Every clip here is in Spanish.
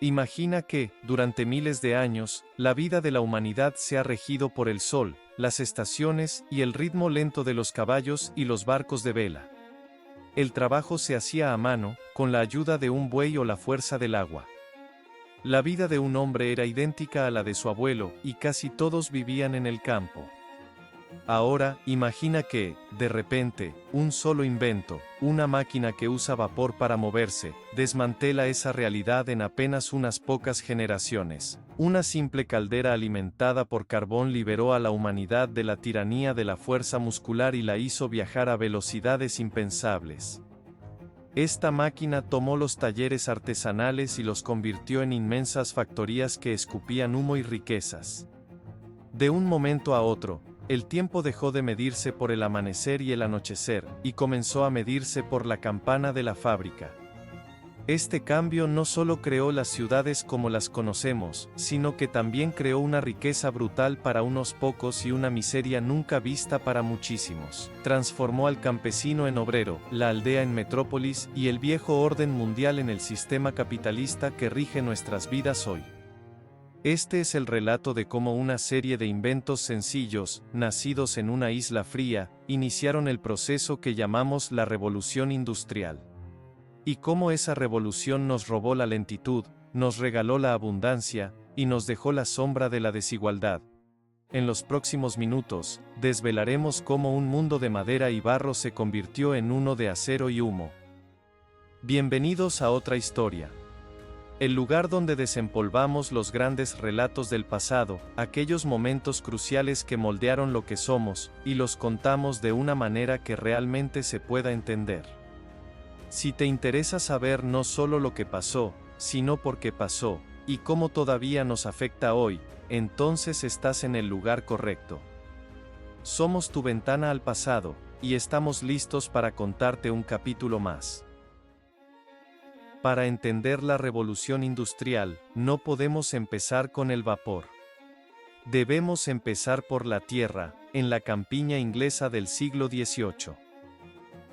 Imagina que, durante miles de años, la vida de la humanidad se ha regido por el sol, las estaciones y el ritmo lento de los caballos y los barcos de vela. El trabajo se hacía a mano, con la ayuda de un buey o la fuerza del agua. La vida de un hombre era idéntica a la de su abuelo, y casi todos vivían en el campo. Ahora, imagina que, de repente, un solo invento, una máquina que usa vapor para moverse, desmantela esa realidad en apenas unas pocas generaciones. Una simple caldera alimentada por carbón liberó a la humanidad de la tiranía de la fuerza muscular y la hizo viajar a velocidades impensables. Esta máquina tomó los talleres artesanales y los convirtió en inmensas factorías que escupían humo y riquezas. De un momento a otro, el tiempo dejó de medirse por el amanecer y el anochecer, y comenzó a medirse por la campana de la fábrica. Este cambio no solo creó las ciudades como las conocemos, sino que también creó una riqueza brutal para unos pocos y una miseria nunca vista para muchísimos. Transformó al campesino en obrero, la aldea en metrópolis y el viejo orden mundial en el sistema capitalista que rige nuestras vidas hoy. Este es el relato de cómo una serie de inventos sencillos, nacidos en una isla fría, iniciaron el proceso que llamamos la revolución industrial. Y cómo esa revolución nos robó la lentitud, nos regaló la abundancia, y nos dejó la sombra de la desigualdad. En los próximos minutos, desvelaremos cómo un mundo de madera y barro se convirtió en uno de acero y humo. Bienvenidos a otra historia. El lugar donde desempolvamos los grandes relatos del pasado, aquellos momentos cruciales que moldearon lo que somos, y los contamos de una manera que realmente se pueda entender. Si te interesa saber no solo lo que pasó, sino por qué pasó, y cómo todavía nos afecta hoy, entonces estás en el lugar correcto. Somos tu ventana al pasado, y estamos listos para contarte un capítulo más. Para entender la revolución industrial, no podemos empezar con el vapor. Debemos empezar por la tierra, en la campiña inglesa del siglo XVIII.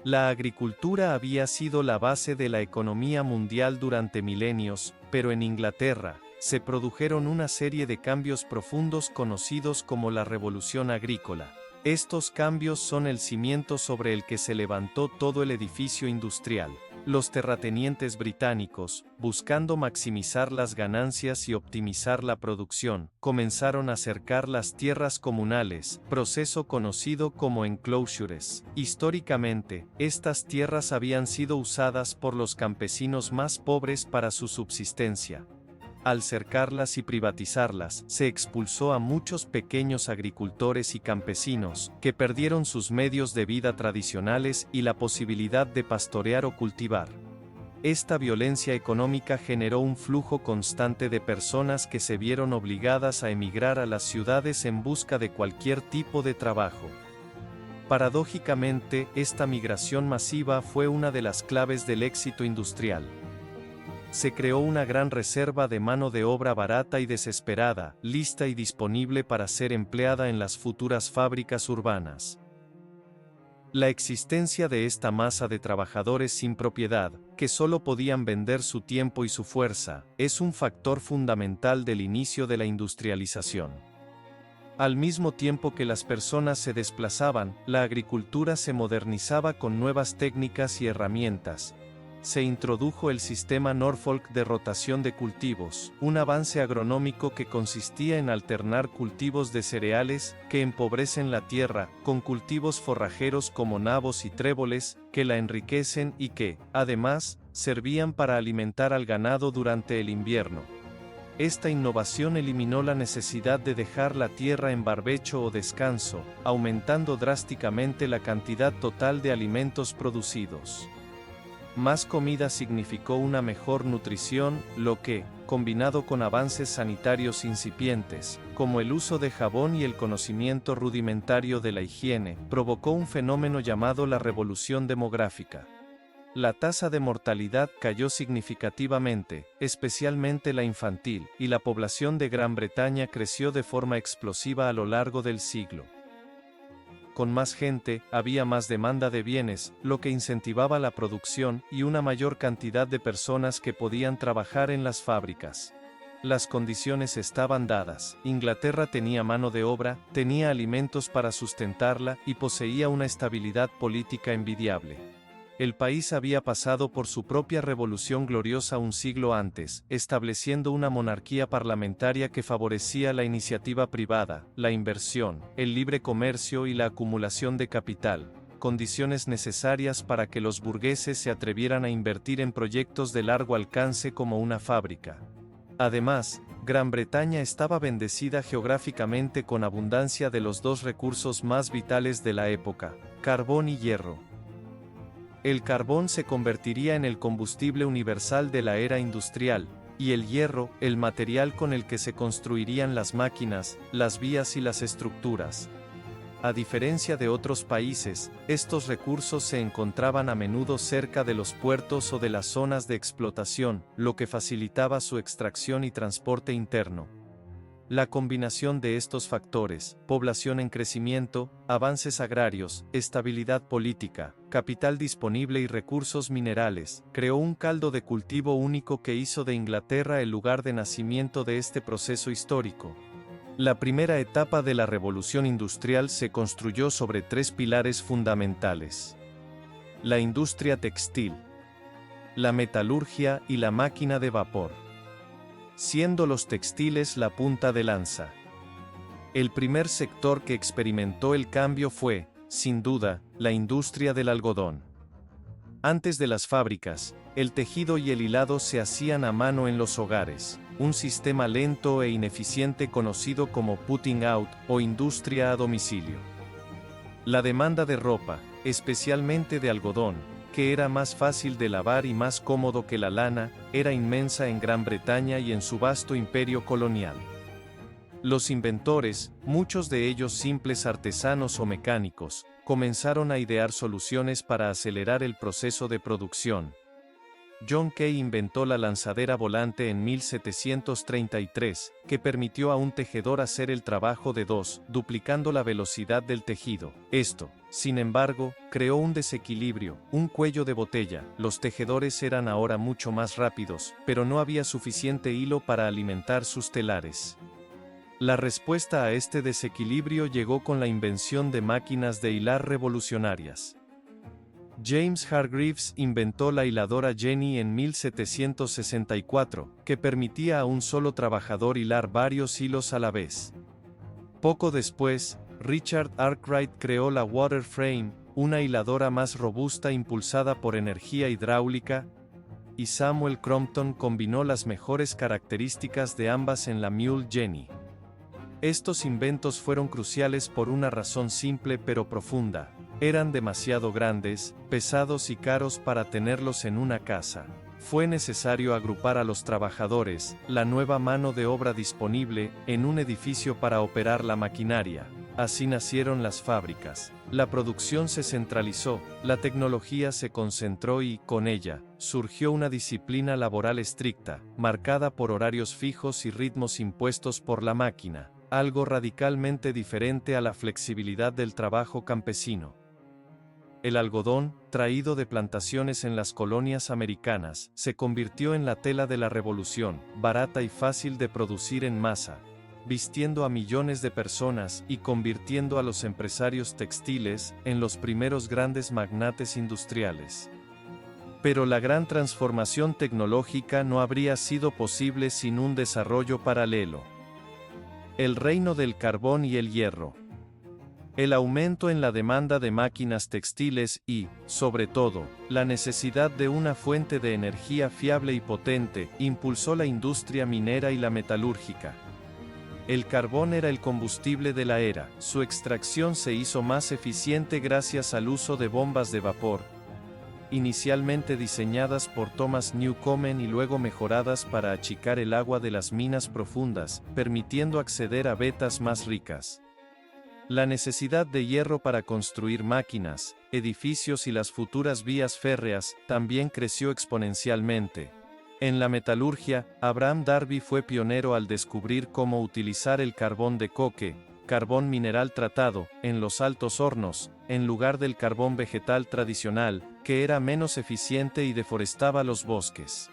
La agricultura había sido la base de la economía mundial durante milenios, pero en Inglaterra, se produjeron una serie de cambios profundos conocidos como la Revolución Agrícola. Estos cambios son el cimiento sobre el que se levantó todo el edificio industrial. Los terratenientes británicos, buscando maximizar las ganancias y optimizar la producción, comenzaron a cercar las tierras comunales, proceso conocido como enclosures. Históricamente, estas tierras habían sido usadas por los campesinos más pobres para su subsistencia. Al cercarlas y privatizarlas, se expulsó a muchos pequeños agricultores y campesinos, que perdieron sus medios de vida tradicionales y la posibilidad de pastorear o cultivar. Esta violencia económica generó un flujo constante de personas que se vieron obligadas a emigrar a las ciudades en busca de cualquier tipo de trabajo. Paradójicamente, esta migración masiva fue una de las claves del éxito industrial. Se creó una gran reserva de mano de obra barata y desesperada, lista y disponible para ser empleada en las futuras fábricas urbanas. La existencia de esta masa de trabajadores sin propiedad, que solo podían vender su tiempo y su fuerza, es un factor fundamental del inicio de la industrialización. Al mismo tiempo que las personas se desplazaban, la agricultura se modernizaba con nuevas técnicas y herramientas. Se introdujo el sistema Norfolk de rotación de cultivos, un avance agronómico que consistía en alternar cultivos de cereales, que empobrecen la tierra, con cultivos forrajeros como nabos y tréboles, que la enriquecen y que, además, servían para alimentar al ganado durante el invierno. Esta innovación eliminó la necesidad de dejar la tierra en barbecho o descanso, aumentando drásticamente la cantidad total de alimentos producidos. Más comida significó una mejor nutrición, lo que, combinado con avances sanitarios incipientes, como el uso de jabón y el conocimiento rudimentario de la higiene, provocó un fenómeno llamado la revolución demográfica. La tasa de mortalidad cayó significativamente, especialmente la infantil, y la población de Gran Bretaña creció de forma explosiva a lo largo del siglo. con más gente, había más demanda de bienes, lo que incentivaba la producción y una mayor cantidad de personas que podían trabajar en las fábricas. Las condiciones estaban dadas. Inglaterra tenía mano de obra, tenía alimentos para sustentarla y poseía una estabilidad política envidiable. El país había pasado por su propia revolución gloriosa un siglo antes, estableciendo una monarquía parlamentaria que favorecía la iniciativa privada, la inversión, el libre comercio y la acumulación de capital, condiciones necesarias para que los burgueses se atrevieran a invertir en proyectos de largo alcance como una fábrica. Además, Gran Bretaña estaba bendecida geográficamente con abundancia de los dos recursos más vitales de la época, carbón y hierro. El carbón se convertiría en el combustible universal de la era industrial, y el hierro, el material con el que se construirían las máquinas, las vías y las estructuras. A diferencia de otros países, estos recursos se encontraban a menudo cerca de los puertos o de las zonas de explotación, lo que facilitaba su extracción y transporte interno. La combinación de estos factores, población en crecimiento, avances agrarios, estabilidad política, capital disponible y recursos minerales, creó un caldo de cultivo único que hizo de Inglaterra el lugar de nacimiento de este proceso histórico. La primera etapa de la revolución industrial se construyó sobre tres pilares fundamentales: la industria textil, la metalurgia y la máquina de vapor, siendo los textiles la punta de lanza. El primer sector que experimentó el cambio fue, sin duda, la industria del algodón. Antes de las fábricas, el tejido y el hilado se hacían a mano en los hogares, un sistema lento e ineficiente conocido como putting out o industria a domicilio. La demanda de ropa, especialmente de algodón, que era más fácil de lavar y más cómodo que la lana, era inmensa en Gran Bretaña y en su vasto imperio colonial. Los inventores, muchos de ellos simples artesanos o mecánicos, comenzaron a idear soluciones para acelerar el proceso de producción. John Kay inventó la lanzadera volante en 1733, que permitió a un tejedor hacer el trabajo de dos, duplicando la velocidad del tejido. Esto, sin embargo, creó un desequilibrio, un cuello de botella. Los tejedores eran ahora mucho más rápidos, pero no había suficiente hilo para alimentar sus telares. La respuesta a este desequilibrio llegó con la invención de máquinas de hilar revolucionarias. James Hargreaves inventó la hiladora Jenny en 1764, que permitía a un solo trabajador hilar varios hilos a la vez. Poco después, Richard Arkwright creó la Water Frame, una hiladora más robusta impulsada por energía hidráulica, y Samuel Crompton combinó las mejores características de ambas en la Mule Jenny. Estos inventos fueron cruciales por una razón simple pero profunda: eran demasiado grandes, pesados y caros para tenerlos en una casa. Fue necesario agrupar a los trabajadores, la nueva mano de obra disponible, en un edificio para operar la maquinaria. Así nacieron las fábricas. La producción se centralizó, la tecnología se concentró y, con ella, surgió una disciplina laboral estricta, marcada por horarios fijos y ritmos impuestos por la máquina, algo radicalmente diferente a la flexibilidad del trabajo campesino. El algodón, traído de plantaciones en las colonias americanas, se convirtió en la tela de la revolución, barata y fácil de producir en masa, vistiendo a millones de personas y convirtiendo a los empresarios textiles en los primeros grandes magnates industriales. Pero la gran transformación tecnológica no habría sido posible sin un desarrollo paralelo: el reino del carbón y el hierro. El aumento en la demanda de máquinas textiles y, sobre todo, la necesidad de una fuente de energía fiable y potente, impulsó la industria minera y la metalúrgica. El carbón era el combustible de la era. Su extracción se hizo más eficiente gracias al uso de bombas de vapor, inicialmente diseñadas por Thomas Newcomen y luego mejoradas para achicar el agua de las minas profundas, permitiendo acceder a vetas más ricas. La necesidad de hierro para construir máquinas, edificios y las futuras vías férreas también creció exponencialmente. En la metalurgia, Abraham Darby fue pionero al descubrir cómo utilizar el carbón de coque, carbón mineral tratado, en los altos hornos, en lugar del carbón vegetal tradicional, que era menos eficiente y deforestaba los bosques.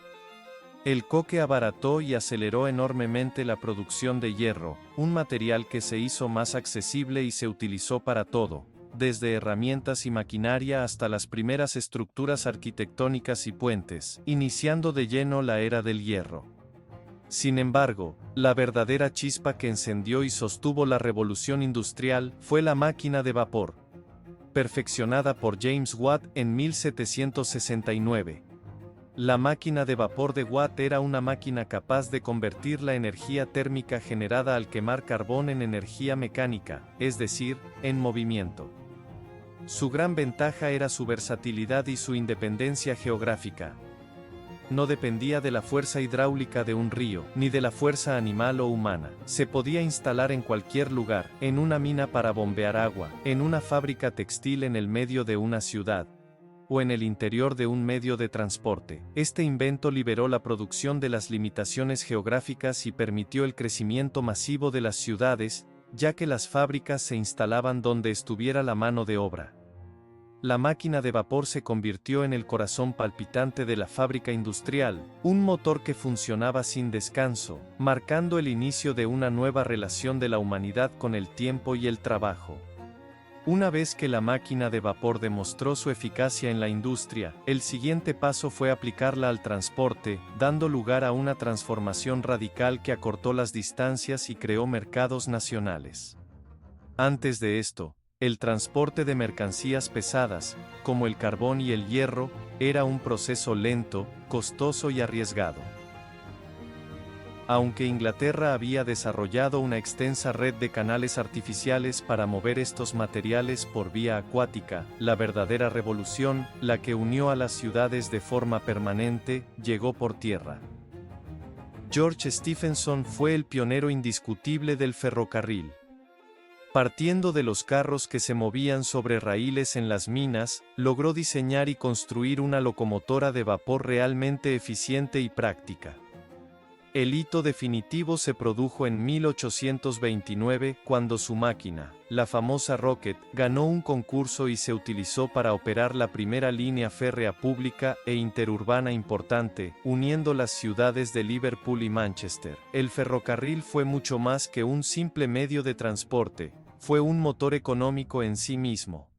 El coque abarató y aceleró enormemente la producción de hierro, un material que se hizo más accesible y se utilizó para todo, desde herramientas y maquinaria hasta las primeras estructuras arquitectónicas y puentes, iniciando de lleno la era del hierro. Sin embargo, la verdadera chispa que encendió y sostuvo la revolución industrial fue la máquina de vapor, perfeccionada por James Watt en 1769. La máquina de vapor de Watt era una máquina capaz de convertir la energía térmica generada al quemar carbón en energía mecánica, es decir, en movimiento. Su gran ventaja era su versatilidad y su independencia geográfica. No dependía de la fuerza hidráulica de un río, ni de la fuerza animal o humana. Se podía instalar en cualquier lugar, en una mina para bombear agua, en una fábrica textil en el medio de una ciudad, o en el interior de un medio de transporte. Este invento liberó la producción de las limitaciones geográficas y permitió el crecimiento masivo de las ciudades, ya que las fábricas se instalaban donde estuviera la mano de obra. La máquina de vapor se convirtió en el corazón palpitante de la fábrica industrial, un motor que funcionaba sin descanso, marcando el inicio de una nueva relación de la humanidad con el tiempo y el trabajo. Una vez que la máquina de vapor demostró su eficacia en la industria, el siguiente paso fue aplicarla al transporte, dando lugar a una transformación radical que acortó las distancias y creó mercados nacionales. Antes de esto, el transporte de mercancías pesadas, como el carbón y el hierro, era un proceso lento, costoso y arriesgado. Aunque Inglaterra había desarrollado una extensa red de canales artificiales para mover estos materiales por vía acuática, la verdadera revolución, la que unió a las ciudades de forma permanente, llegó por tierra. George Stephenson fue el pionero indiscutible del ferrocarril. Partiendo de los carros que se movían sobre raíles en las minas, logró diseñar y construir una locomotora de vapor realmente eficiente y práctica. El hito definitivo se produjo en 1829, cuando su máquina, la famosa Rocket, ganó un concurso y se utilizó para operar la primera línea férrea pública e interurbana importante, uniendo las ciudades de Liverpool y Manchester. El ferrocarril fue mucho más que un simple medio de transporte, fue un motor económico en sí mismo.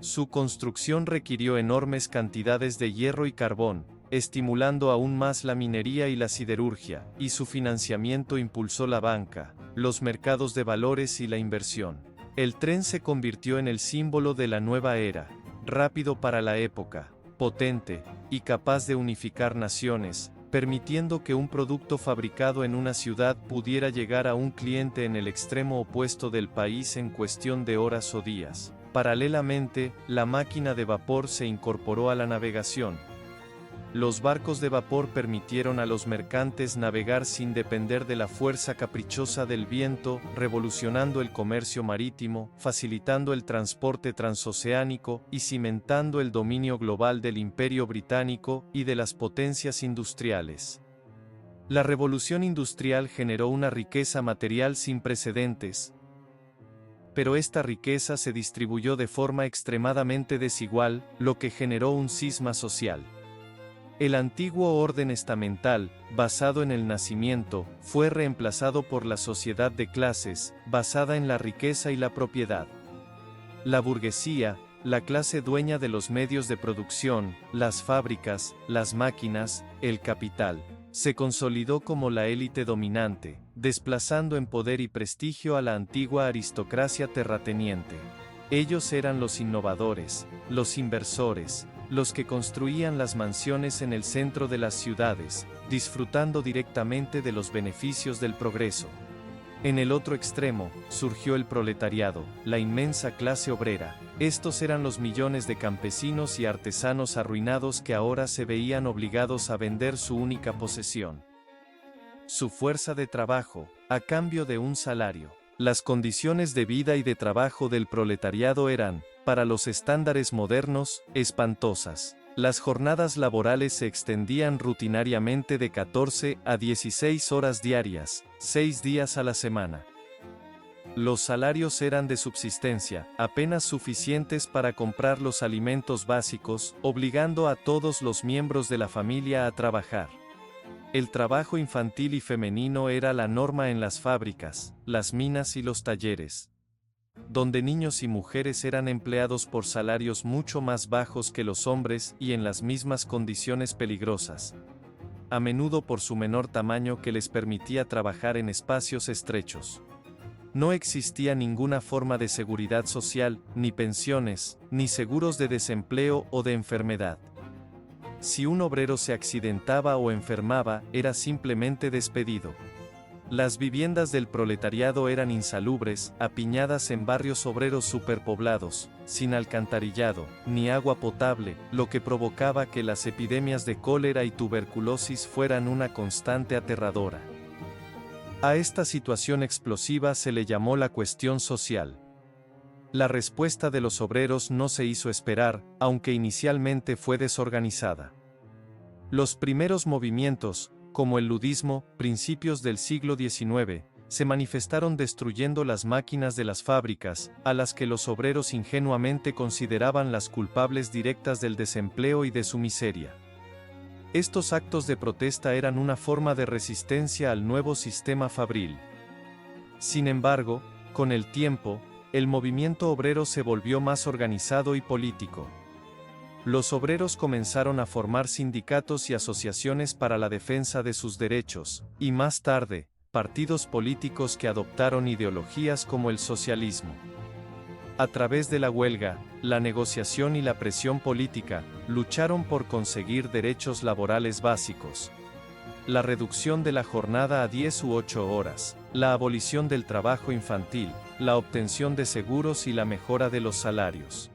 Su construcción requirió enormes cantidades de hierro y carbón, estimulando aún más la minería y la siderurgia, y su financiamiento impulsó la banca, los mercados de valores y la inversión. El tren se convirtió en el símbolo de la nueva era, rápido para la época, potente, y capaz de unificar naciones, permitiendo que un producto fabricado en una ciudad pudiera llegar a un cliente en el extremo opuesto del país en cuestión de horas o días. Paralelamente, la máquina de vapor se incorporó a la navegación. Los barcos de vapor permitieron a los mercantes navegar sin depender de la fuerza caprichosa del viento, revolucionando el comercio marítimo, facilitando el transporte transoceánico y cimentando el dominio global del Imperio Británico y de las potencias industriales. La revolución industrial generó una riqueza material sin precedentes, pero esta riqueza se distribuyó de forma extremadamente desigual, lo que generó un cisma social. El antiguo orden estamental, basado en el nacimiento, fue reemplazado por la sociedad de clases, basada en la riqueza y la propiedad. La burguesía, la clase dueña de los medios de producción, las fábricas, las máquinas, el capital, se consolidó como la élite dominante, desplazando en poder y prestigio a la antigua aristocracia terrateniente. Ellos eran los innovadores, los inversores, los que construían las mansiones en el centro de las ciudades, disfrutando directamente de los beneficios del progreso. En el otro extremo, surgió el proletariado, la inmensa clase obrera. Estos eran los millones de campesinos y artesanos arruinados que ahora se veían obligados a vender su única posesión, su fuerza de trabajo, a cambio de un salario. Las condiciones de vida y de trabajo del proletariado eran, para los estándares modernos, espantosas. Las jornadas laborales se extendían rutinariamente de 14 a 16 horas diarias, 6 días a la semana. Los salarios eran de subsistencia, apenas suficientes para comprar los alimentos básicos, obligando a todos los miembros de la familia a trabajar. El trabajo infantil y femenino era la norma en las fábricas, las minas y los talleres, donde niños y mujeres eran empleados por salarios mucho más bajos que los hombres y en las mismas condiciones peligrosas, a menudo por su menor tamaño que les permitía trabajar en espacios estrechos. No existía ninguna forma de seguridad social, ni pensiones, ni seguros de desempleo o de enfermedad. Si un obrero se accidentaba o enfermaba, era simplemente despedido. Las viviendas del proletariado eran insalubres, apiñadas en barrios obreros superpoblados, sin alcantarillado, ni agua potable, lo que provocaba que las epidemias de cólera y tuberculosis fueran una constante aterradora. A esta situación explosiva se le llamó la cuestión social. La respuesta de los obreros no se hizo esperar, aunque inicialmente fue desorganizada. Los primeros movimientos, como el ludismo, principios del siglo XIX, se manifestaron destruyendo las máquinas de las fábricas, a las que los obreros ingenuamente consideraban las culpables directas del desempleo y de su miseria. Estos actos de protesta eran una forma de resistencia al nuevo sistema fabril. Sin embargo, con el tiempo, el movimiento obrero se volvió más organizado y político. Los obreros comenzaron a formar sindicatos y asociaciones para la defensa de sus derechos, y más tarde, partidos políticos que adoptaron ideologías como el socialismo. A través de la huelga, la negociación y la presión política, lucharon por conseguir derechos laborales básicos. La reducción de la jornada a 10 u 8 horas, la abolición del trabajo infantil, la obtención de seguros y la mejora de los salarios.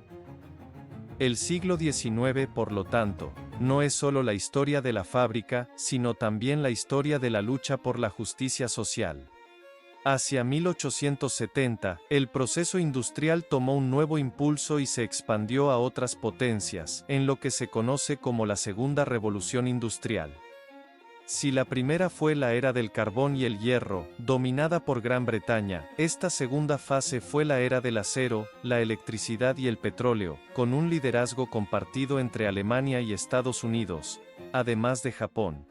El siglo XIX, por lo tanto, no es solo la historia de la fábrica, sino también la historia de la lucha por la justicia social. Hacia 1870, el proceso industrial tomó un nuevo impulso y se expandió a otras potencias, en lo que se conoce como la Segunda Revolución Industrial. Si la primera fue la era del carbón y el hierro, dominada por Gran Bretaña, esta segunda fase fue la era del acero, la electricidad y el petróleo, con un liderazgo compartido entre Alemania y Estados Unidos, además de Japón.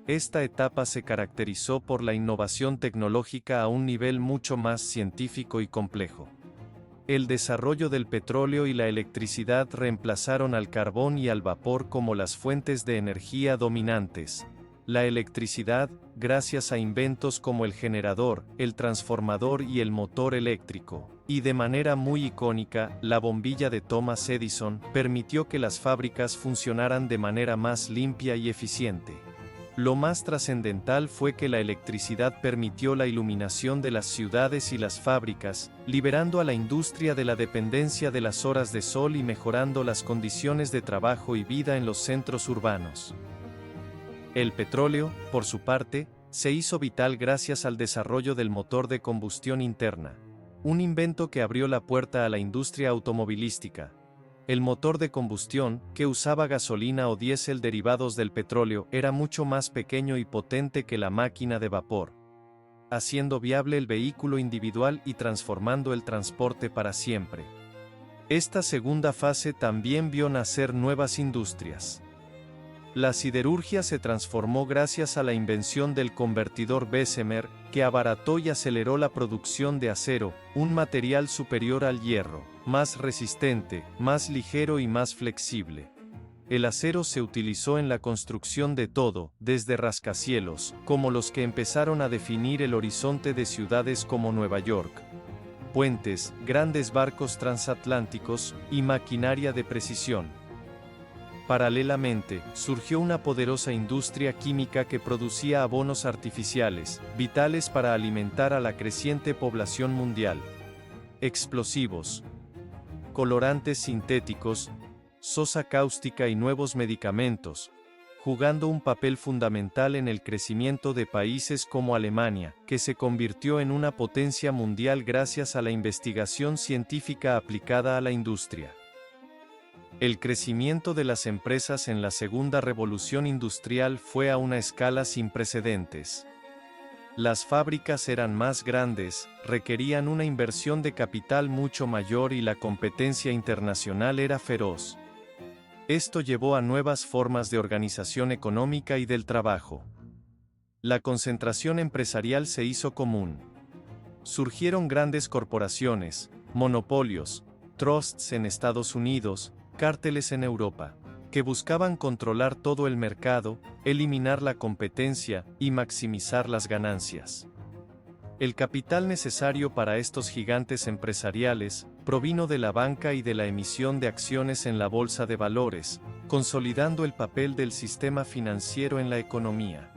Esta etapa se caracterizó por la innovación tecnológica a un nivel mucho más científico y complejo. El desarrollo del petróleo y la electricidad reemplazaron al carbón y al vapor como las fuentes de energía dominantes. La electricidad, gracias a inventos como el generador, el transformador y el motor eléctrico, y de manera muy icónica, la bombilla de Thomas Edison, permitió que las fábricas funcionaran de manera más limpia y eficiente. Lo más trascendental fue que la electricidad permitió la iluminación de las ciudades y las fábricas, liberando a la industria de la dependencia de las horas de sol y mejorando las condiciones de trabajo y vida en los centros urbanos. El petróleo, por su parte, se hizo vital gracias al desarrollo del motor de combustión interna, un invento que abrió la puerta a la industria automovilística. El motor de combustión, que usaba gasolina o diésel derivados del petróleo, era mucho más pequeño y potente que la máquina de vapor, haciendo viable el vehículo individual y transformando el transporte para siempre. Esta segunda fase también vio nacer nuevas industrias. La siderurgia se transformó gracias a la invención del convertidor Bessemer, que abarató y aceleró la producción de acero, un material superior al hierro, más resistente, más ligero y más flexible. El acero se utilizó en la construcción de todo, desde rascacielos, como los que empezaron a definir el horizonte de ciudades como Nueva York, puentes, grandes barcos transatlánticos, y maquinaria de precisión. Paralelamente, surgió una poderosa industria química que producía abonos artificiales, vitales para alimentar a la creciente población mundial. Explosivos, colorantes sintéticos, sosa cáustica y nuevos medicamentos, jugando un papel fundamental en el crecimiento de países como Alemania, que se convirtió en una potencia mundial gracias a la investigación científica aplicada a la industria. El crecimiento de las empresas en la Segunda Revolución Industrial fue a una escala sin precedentes. Las fábricas eran más grandes, requerían una inversión de capital mucho mayor y la competencia internacional era feroz. Esto llevó a nuevas formas de organización económica y del trabajo. La concentración empresarial se hizo común. Surgieron grandes corporaciones, monopolios, trusts en Estados Unidos, cárteles en Europa, que buscaban controlar todo el mercado, eliminar la competencia y maximizar las ganancias. El capital necesario para estos gigantes empresariales provino de la banca y de la emisión de acciones en la bolsa de valores, consolidando el papel del sistema financiero en la economía.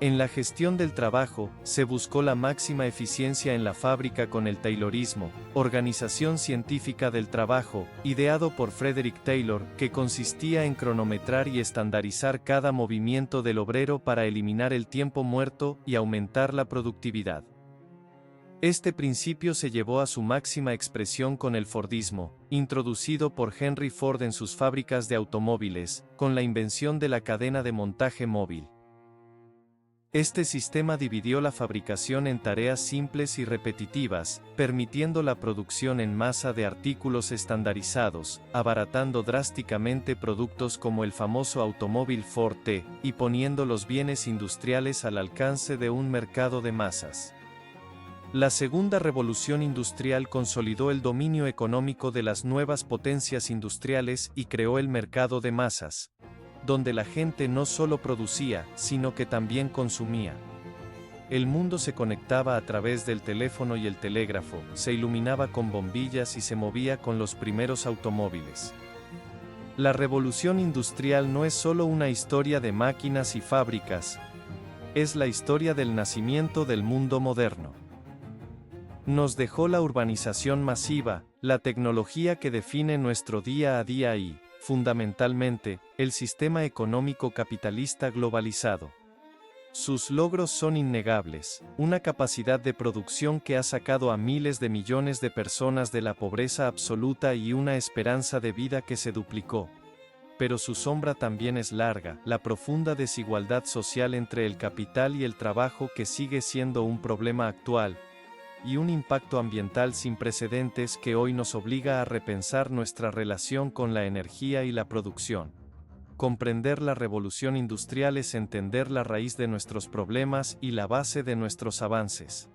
En la gestión del trabajo, se buscó la máxima eficiencia en la fábrica con el Taylorismo, organización científica del trabajo, ideado por Frederick Taylor, que consistía en cronometrar y estandarizar cada movimiento del obrero para eliminar el tiempo muerto y aumentar la productividad. Este principio se llevó a su máxima expresión con el Fordismo, introducido por Henry Ford en sus fábricas de automóviles, con la invención de la cadena de montaje móvil. Este sistema dividió la fabricación en tareas simples y repetitivas, permitiendo la producción en masa de artículos estandarizados, abaratando drásticamente productos como el famoso automóvil Ford T, y poniendo los bienes industriales al alcance de un mercado de masas. La segunda revolución industrial consolidó el dominio económico de las nuevas potencias industriales y creó el mercado de masas, donde la gente no solo producía, sino que también consumía. El mundo se conectaba a través del teléfono y el telégrafo, se iluminaba con bombillas y se movía con los primeros automóviles. La revolución industrial no es solo una historia de máquinas y fábricas, es la historia del nacimiento del mundo moderno. Nos dejó la urbanización masiva, la tecnología que define nuestro día a día y, fundamentalmente, el sistema económico capitalista globalizado. Sus logros son innegables, una capacidad de producción que ha sacado a miles de millones de personas de la pobreza absoluta y una esperanza de vida que se duplicó. Pero su sombra también es larga, la profunda desigualdad social entre el capital y el trabajo que sigue siendo un problema actual, y un impacto ambiental sin precedentes que hoy nos obliga a repensar nuestra relación con la energía y la producción. Comprender la revolución industrial es entender la raíz de nuestros problemas y la base de nuestros avances.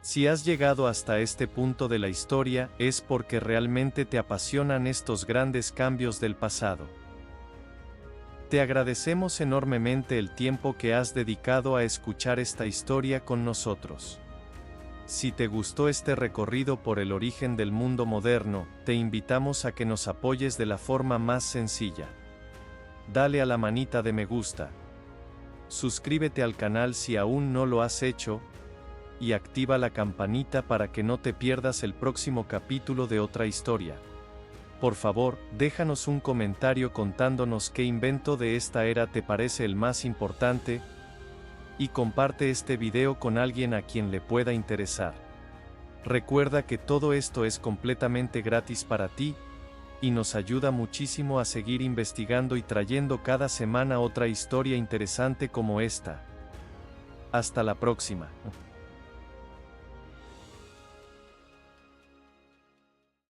Si has llegado hasta este punto de la historia, es porque realmente te apasionan estos grandes cambios del pasado. Te agradecemos enormemente el tiempo que has dedicado a escuchar esta historia con nosotros. Si te gustó este recorrido por el origen del mundo moderno, te invitamos a que nos apoyes de la forma más sencilla. Dale a la manita de me gusta. Suscríbete al canal si aún no lo has hecho, y activa la campanita para que no te pierdas el próximo capítulo de otra historia. Por favor, déjanos un comentario contándonos qué invento de esta era te parece el más importante, y comparte este video con alguien a quien le pueda interesar. Recuerda que todo esto es completamente gratis para ti, y nos ayuda muchísimo a seguir investigando y trayendo cada semana otra historia interesante como esta. Hasta la próxima.